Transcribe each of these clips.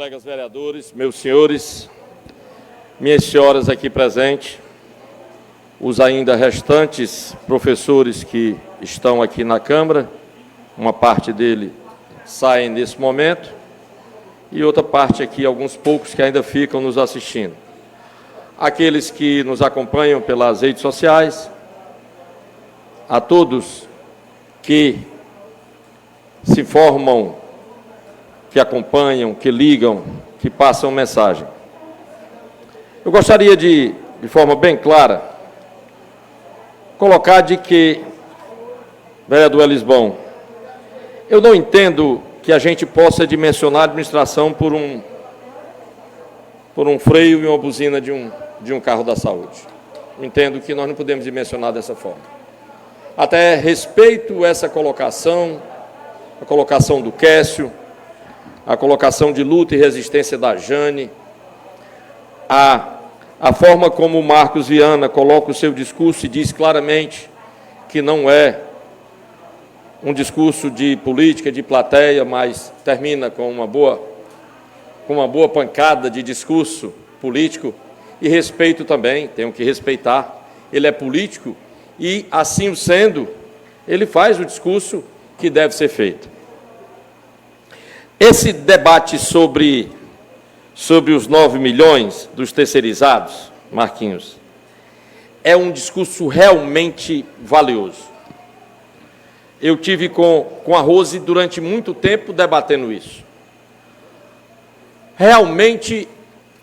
colegas vereadores, meus senhores, minhas senhoras aqui presentes, os ainda restantes professores que estão aqui na Câmara, uma parte dele saem nesse momento, e outra parte aqui, alguns poucos que ainda ficam nos assistindo. Aqueles que nos acompanham pelas redes sociais, a todos que se informam, que acompanham, que ligam, que passam mensagem. Eu gostaria de forma bem clara, colocar de que, vereador Elisbão, eu não entendo que a gente possa dimensionar a administração por um freio e uma buzina de um carro da saúde. Entendo que nós não podemos dimensionar dessa forma. Até respeito essa colocação, a colocação do Quécio, a colocação de luta e resistência da Jane, a forma como o Marcos Viana coloca o seu discurso e diz claramente que não é um discurso de política, de plateia, mas termina com uma boa pancada de discurso político, e respeito também, tenho que respeitar, ele é político e, assim o sendo, ele faz o discurso que deve ser feito. Esse debate sobre os 9 milhões dos terceirizados, Marquinhos, é um discurso realmente valioso. Eu tive com a Rose durante muito tempo debatendo isso. Realmente,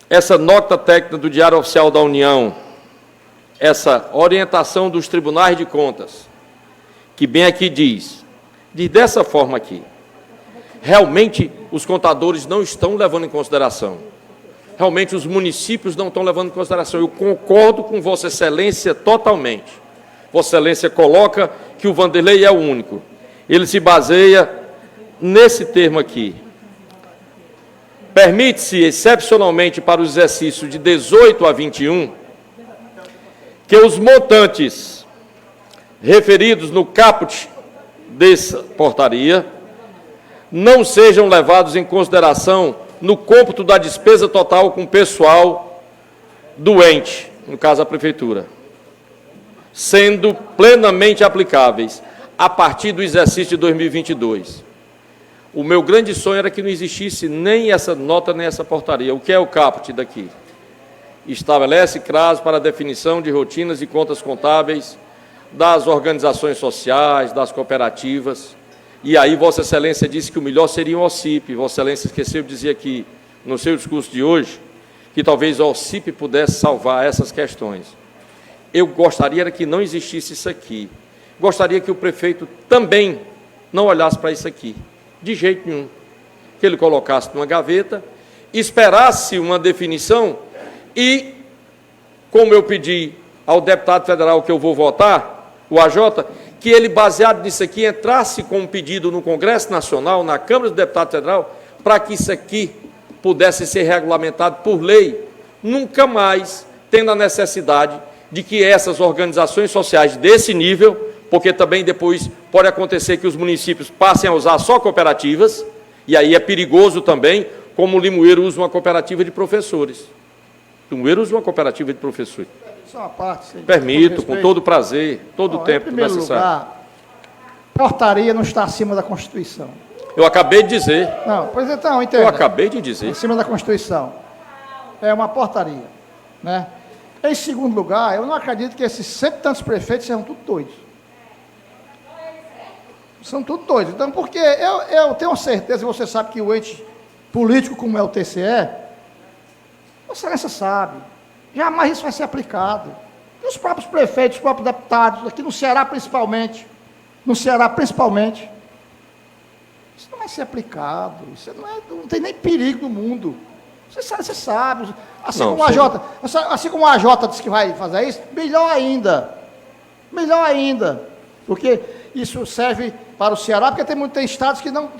essa nota técnica do Diário Oficial da União, essa orientação dos tribunais de contas, que bem aqui diz dessa forma aqui, realmente os contadores não estão levando em consideração. Realmente os municípios não estão levando em consideração. Eu concordo com Vossa Excelência totalmente. Vossa Excelência coloca que o Vanderlei é o único. Ele se baseia nesse termo aqui. Permite-se, excepcionalmente para os exercícios de 18 a 21, que os montantes referidos no caput dessa portaria não sejam levados em consideração no cômputo da despesa total com o pessoal doente, no caso a Prefeitura, sendo plenamente aplicáveis a partir do exercício de 2022. O meu grande sonho era que não existisse nem essa nota, nem essa portaria. O que é o caput daqui? Estabelece CRAS para a definição de rotinas e contas contábeis das organizações sociais, das cooperativas. E aí Vossa Excelência disse que o melhor seria o OCIP. Vossa Excelência esqueceu de dizer aqui, no seu discurso de hoje, que talvez o OCIP pudesse salvar essas questões. Eu gostaria que não existisse isso aqui. Gostaria que o prefeito também não olhasse para isso aqui, de jeito nenhum. Que ele colocasse numa gaveta, esperasse uma definição e, como eu pedi ao deputado federal que eu vou votar, o AJ, que ele, baseado nisso aqui, entrasse com um pedido no Congresso Nacional, na Câmara dos Deputados Federal, para que isso aqui pudesse ser regulamentado por lei, nunca mais tendo a necessidade de que essas organizações sociais desse nível, porque também depois pode acontecer que os municípios passem a usar só cooperativas, e aí é perigoso também, como o Limoeiro usa uma cooperativa de professores. O Limoeiro usa uma cooperativa de professores. Só uma parte. Permito, com todo prazer, todo o tempo necessário. Em primeiro lugar, portaria não está acima da Constituição. Eu acabei de dizer. Não, pois então, entenda. Eu acabei de dizer. Acima da Constituição. É uma portaria, né? Em segundo lugar, eu não acredito que esses 100 e tantos prefeitos sejam tudo doidos. São tudo doidos. Então, porque eu tenho certeza, e você sabe que o ente político como é o TCE, Vossa Excelência sabe, jamais isso vai ser aplicado. E os próprios prefeitos, os próprios deputados, aqui no Ceará principalmente, isso não vai ser aplicado, isso não tem nem perigo no mundo. Você sabe. Assim como a AJ disse que vai fazer isso, melhor ainda, porque isso serve para o Ceará, porque tem estados que não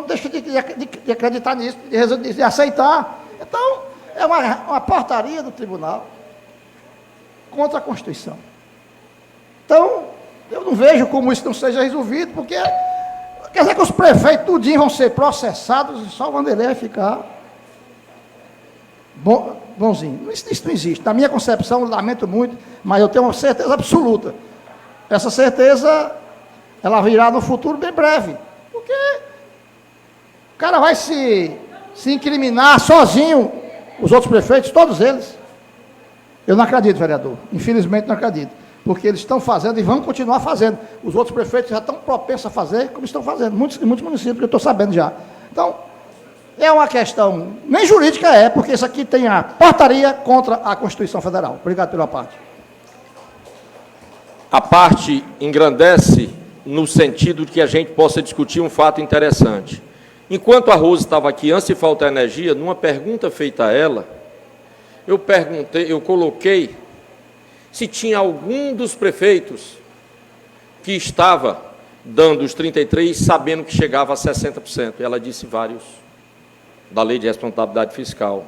deixam de acreditar nisso, de aceitar. Então, é uma portaria do tribunal contra a Constituição. Então, eu não vejo como isso não seja resolvido, porque Quer dizer que os prefeitos tudinho vão ser processados e só o Vanderlei vai ficar bonzinho. Isso não existe. Na minha concepção, eu lamento muito, mas eu tenho uma certeza absoluta. Essa certeza, ela virá no futuro bem breve. Porque o cara vai se incriminar sozinho, os outros prefeitos, todos eles. Eu não acredito, vereador. Infelizmente não acredito. Porque eles estão fazendo e vão continuar fazendo. Os outros prefeitos já estão propensos a fazer como estão fazendo. Muitos municípios que eu estou sabendo já. Então, é uma questão, nem jurídica porque isso aqui tem a portaria contra a Constituição Federal. Obrigado pela parte. A parte engrandece no sentido de que a gente possa discutir um fato interessante. Enquanto a Rose estava aqui, antes de faltar energia, numa pergunta feita a ela, eu coloquei se tinha algum dos prefeitos que estava dando os 33, sabendo que chegava a 60%. E ela disse vários, da Lei de Responsabilidade Fiscal.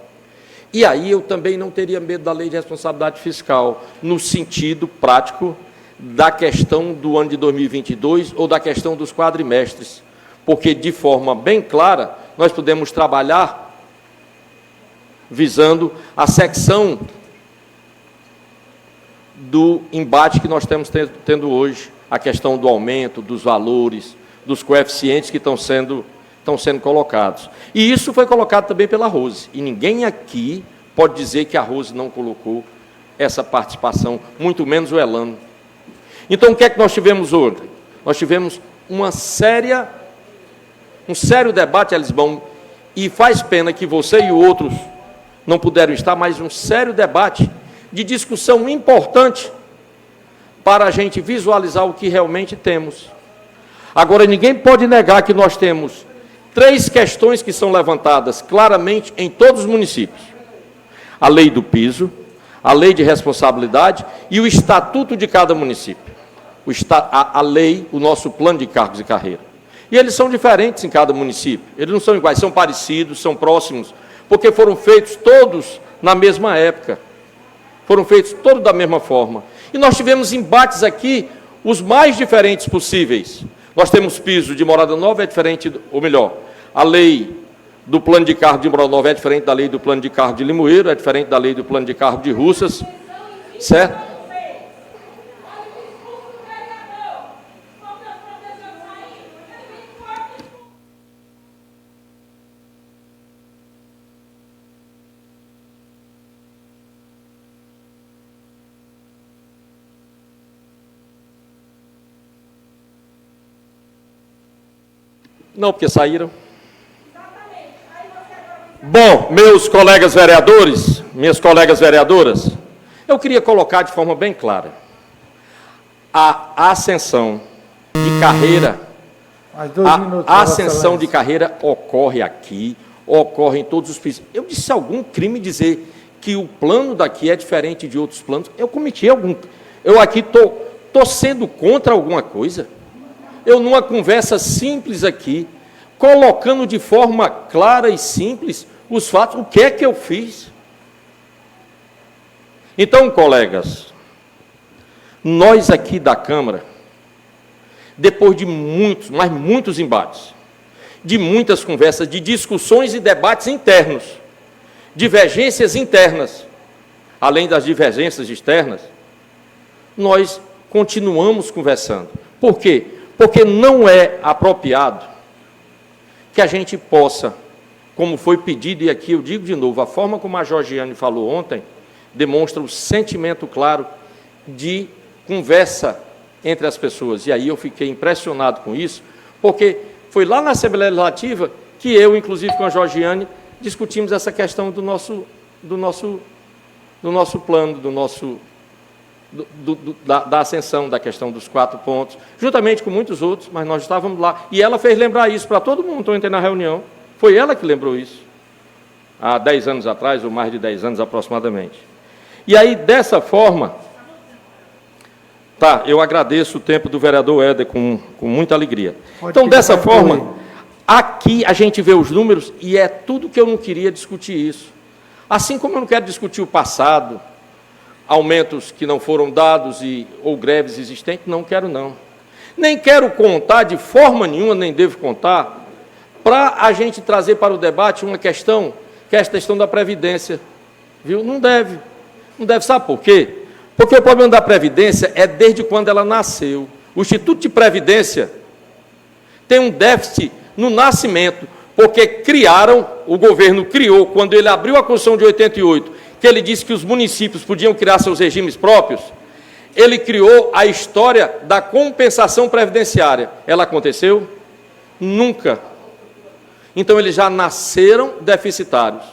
E aí eu também não teria medo da Lei de Responsabilidade Fiscal, no sentido prático da questão do ano de 2022 ou da questão dos quadrimestres, porque, de forma bem clara, nós podemos trabalhar visando a secção do embate que nós estamos tendo hoje, a questão do aumento, dos valores, dos coeficientes que estão sendo colocados. E isso foi colocado também pela Rose. E ninguém aqui pode dizer que a Rose não colocou essa participação, muito menos o Elano. Então, o que é que nós tivemos ontem? Nós tivemos um sério debate, Elisbão, e faz pena que você e outros não puderam estar, mas um sério debate de discussão importante para a gente visualizar o que realmente temos. Agora, ninguém pode negar que nós temos 3 questões que são levantadas claramente em todos os municípios. A lei do piso, a lei de responsabilidade e o estatuto de cada município. A lei, o nosso plano de cargos e carreira. E eles são diferentes em cada município. Eles não são iguais, são parecidos, são próximos, porque foram feitos todos na mesma época. Foram feitos todos da mesma forma. E nós tivemos embates aqui, os mais diferentes possíveis. Nós temos piso de morada nova, é diferente, ou melhor, a lei do plano de cargo de morada nova é diferente da lei do plano de cargo de Limoeiro, é diferente da lei do plano de cargo de Russas, certo? Não, porque saíram. Bom, meus colegas vereadores, minhas colegas vereadoras, eu queria colocar de forma bem clara. A ascensão de carreira, a ascensão de carreira ocorre aqui, ocorre em todos os pisos. Eu disse algum crime dizer que o plano daqui é diferente de outros planos? Eu cometi algum... Eu aqui estou sendo contra alguma coisa? Eu, numa conversa simples aqui, colocando de forma clara e simples os fatos, o que é que eu fiz? Então, colegas, nós aqui da Câmara, depois de muitos, mas muitos embates, de muitas conversas, de discussões e debates internos, divergências internas, além das divergências externas, nós continuamos conversando. Por quê? Porque não é apropriado que a gente possa, como foi pedido, e aqui eu digo de novo, a forma como a Georgiane falou ontem, demonstra o sentimento claro de conversa entre as pessoas. E aí eu fiquei impressionado com isso, porque foi lá na Assembleia Legislativa que eu, inclusive com a Georgiane, discutimos essa questão do nosso plano, da ascensão, da questão dos 4 pontos, juntamente com muitos outros, mas nós estávamos lá. E ela fez lembrar isso para todo mundo, eu entrei na reunião. Foi ela que lembrou isso, há 10 anos atrás, ou mais de 10 anos aproximadamente. E aí, dessa forma, eu agradeço o tempo do vereador Éder com muita alegria. Então, dessa forma, aqui a gente vê os números e é tudo que eu não queria discutir isso. Assim como eu não quero discutir o passado, aumentos que não foram dados ou greves existentes, não quero não. Nem quero contar de forma nenhuma, nem devo contar, para a gente trazer para o debate uma questão, que é a questão da Previdência. Viu? Não deve. Não deve. Sabe por quê? Porque o problema da Previdência é desde quando ela nasceu. O Instituto de Previdência tem um déficit no nascimento, porque criaram, o governo criou, quando ele abriu a Constituição de 88, que ele disse que os municípios podiam criar seus regimes próprios, ele criou a história da compensação previdenciária. Ela aconteceu? Nunca. Então, eles já nasceram deficitários.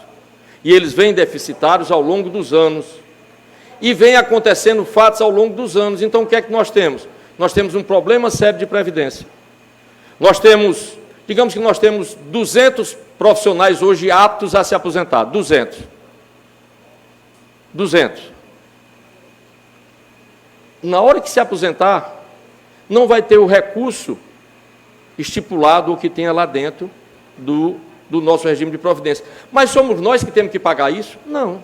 E eles vêm deficitários ao longo dos anos. E vem acontecendo fatos ao longo dos anos. Então, o que é que nós temos? Nós temos um problema sério de previdência. Nós temos, digamos que nós temos 200 profissionais hoje aptos a se aposentar. 200. Na hora que se aposentar, não vai ter o recurso estipulado o que tenha lá dentro do nosso regime de providência. Mas somos nós que temos que pagar isso? Não.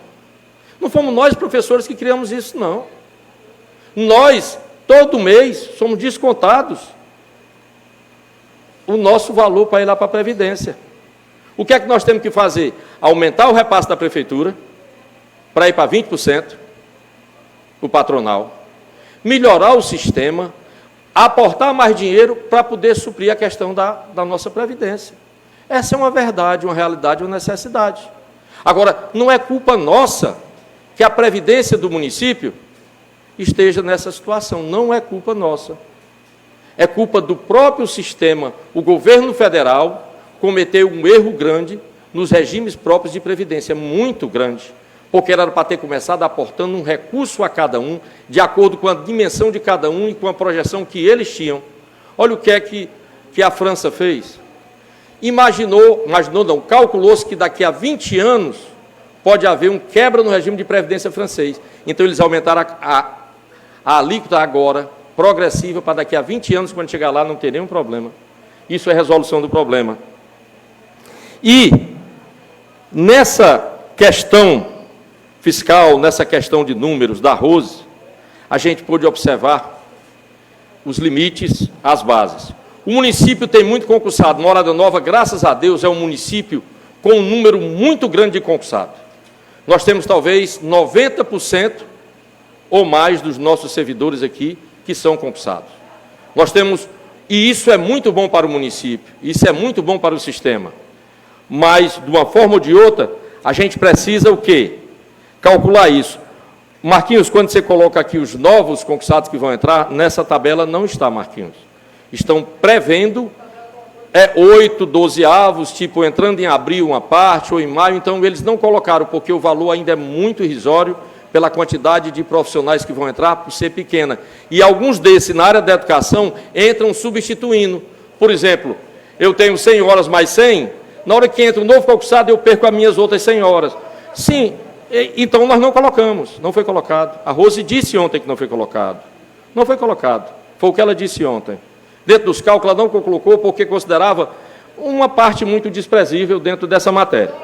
Não fomos nós, professores, que criamos isso, não. Nós, todo mês, somos descontados o nosso valor para ir lá para a Previdência. O que é que nós temos que fazer? Aumentar o repasse da Prefeitura, para ir para 20%, o patronal, melhorar o sistema, aportar mais dinheiro para poder suprir a questão da nossa Previdência. Essa é uma verdade, uma realidade, uma necessidade. Agora, não é culpa nossa que a Previdência do município esteja nessa situação. Não é culpa nossa. É culpa do próprio sistema. O governo federal cometeu um erro grande nos regimes próprios de previdência, muito grande, porque era para ter começado aportando um recurso a cada um, de acordo com a dimensão de cada um e com a projeção que eles tinham. Olha o que é que a França fez. Calculou-se que daqui a 20 anos pode haver um quebra no regime de previdência francês. Então, eles aumentaram a alíquota agora, progressiva, para daqui a 20 anos, quando chegar lá, não ter nenhum problema. Isso é resolução do problema. E, nessa questão fiscal, nessa questão de números da Rose, a gente pôde observar os limites, as bases. O município tem muito concursado. Morada Nova, graças a Deus, é um município com um número muito grande de concursados. Nós temos, talvez, 90% ou mais dos nossos servidores aqui que são concursados. Nós temos, e isso é muito bom para o município, isso é muito bom para o sistema. Mas, de uma forma ou de outra, a gente precisa o quê? Calcular isso. Marquinhos, quando você coloca aqui os novos concursados que vão entrar, nessa tabela não está, Marquinhos. Estão prevendo 8, 12avos, tipo, entrando em abril uma parte, ou em maio, então eles não colocaram, porque o valor ainda é muito irrisório pela quantidade de profissionais que vão entrar, por ser pequena. E alguns desses, na área da educação, entram substituindo. Por exemplo, eu tenho 100 horas mais 100, na hora que entra um novo concursado, eu perco as minhas outras 100 horas. Sim, então nós não colocamos, não foi colocado. A Rose disse ontem que não foi colocado. Não foi colocado, foi o que ela disse ontem. Dentro dos cálculos, ela não colocou porque considerava uma parte muito desprezível dentro dessa matéria.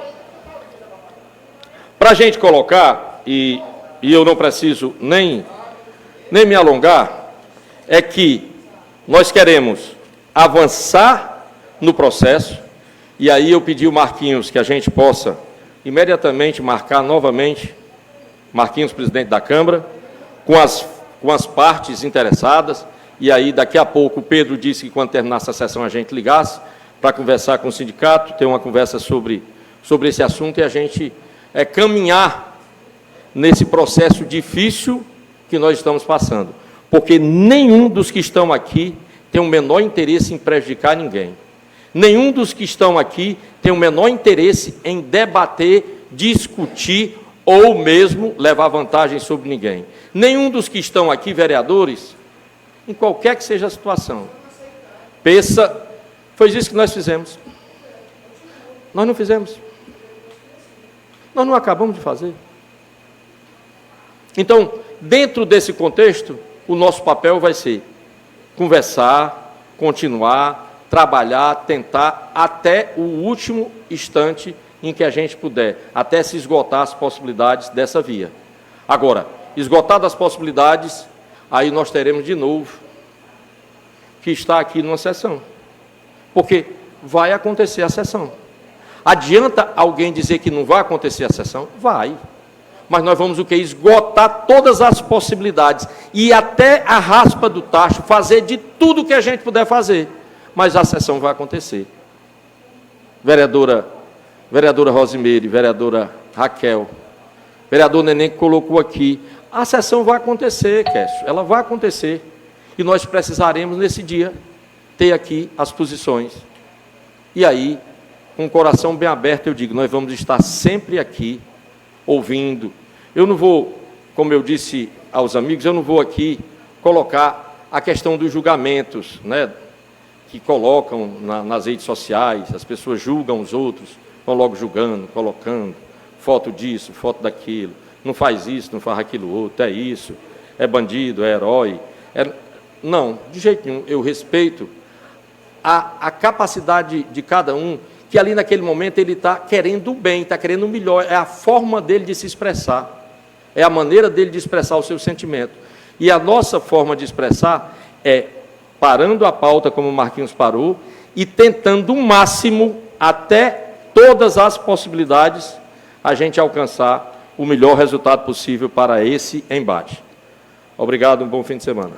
Para a gente colocar, e eu não preciso nem me alongar, é que nós queremos avançar no processo, e aí eu pedi ao Marquinhos que a gente possa imediatamente marcar novamente, Marquinhos, presidente da Câmara, com as partes interessadas, e aí daqui a pouco o Pedro disse que quando terminasse a sessão a gente ligasse para conversar com o sindicato, ter uma conversa sobre esse assunto e a gente caminhar nesse processo difícil que nós estamos passando. Porque nenhum dos que estão aqui tem o menor interesse em prejudicar ninguém. Nenhum dos que estão aqui tem o menor interesse em debater, discutir ou mesmo levar vantagem sobre ninguém. Nenhum dos que estão aqui, vereadores, em qualquer que seja a situação, pensa, foi isso que nós fizemos. Nós não fizemos. Nós não acabamos de fazer. Então, dentro desse contexto, o nosso papel vai ser conversar, continuar, trabalhar, tentar, até o último instante em que a gente puder, até se esgotar as possibilidades dessa via. Agora, esgotadas as possibilidades, aí nós teremos de novo que está aqui numa sessão. Porque vai acontecer a sessão. Adianta alguém dizer que não vai acontecer a sessão? Vai. Mas nós vamos o quê? Esgotar todas as possibilidades. E até a raspa do tacho, fazer de tudo que a gente puder fazer. Mas a sessão vai acontecer. Vereadora Rosimeire, vereadora Raquel, vereador Neném que colocou aqui, a sessão vai acontecer, Kécio, ela vai acontecer. E nós precisaremos, nesse dia, ter aqui as posições. E aí, com o coração bem aberto, eu digo, nós vamos estar sempre aqui, ouvindo. Eu não vou, como eu disse aos amigos, eu não vou aqui colocar a questão dos julgamentos, né, que colocam nas redes sociais, as pessoas julgam os outros, vão logo julgando, colocando foto disso, foto daquilo, não faz isso, não faz aquilo outro, é isso, é bandido, é herói. Não, de jeito nenhum, eu respeito a capacidade de cada um, que ali naquele momento ele está querendo o bem, está querendo o melhor, é a forma dele de se expressar, é a maneira dele de expressar o seu sentimento. E a nossa forma de expressar é parando a pauta como o Marquinhos parou e tentando o máximo, até todas as possibilidades, a gente alcançar o melhor resultado possível para esse embate. Obrigado, um bom fim de semana.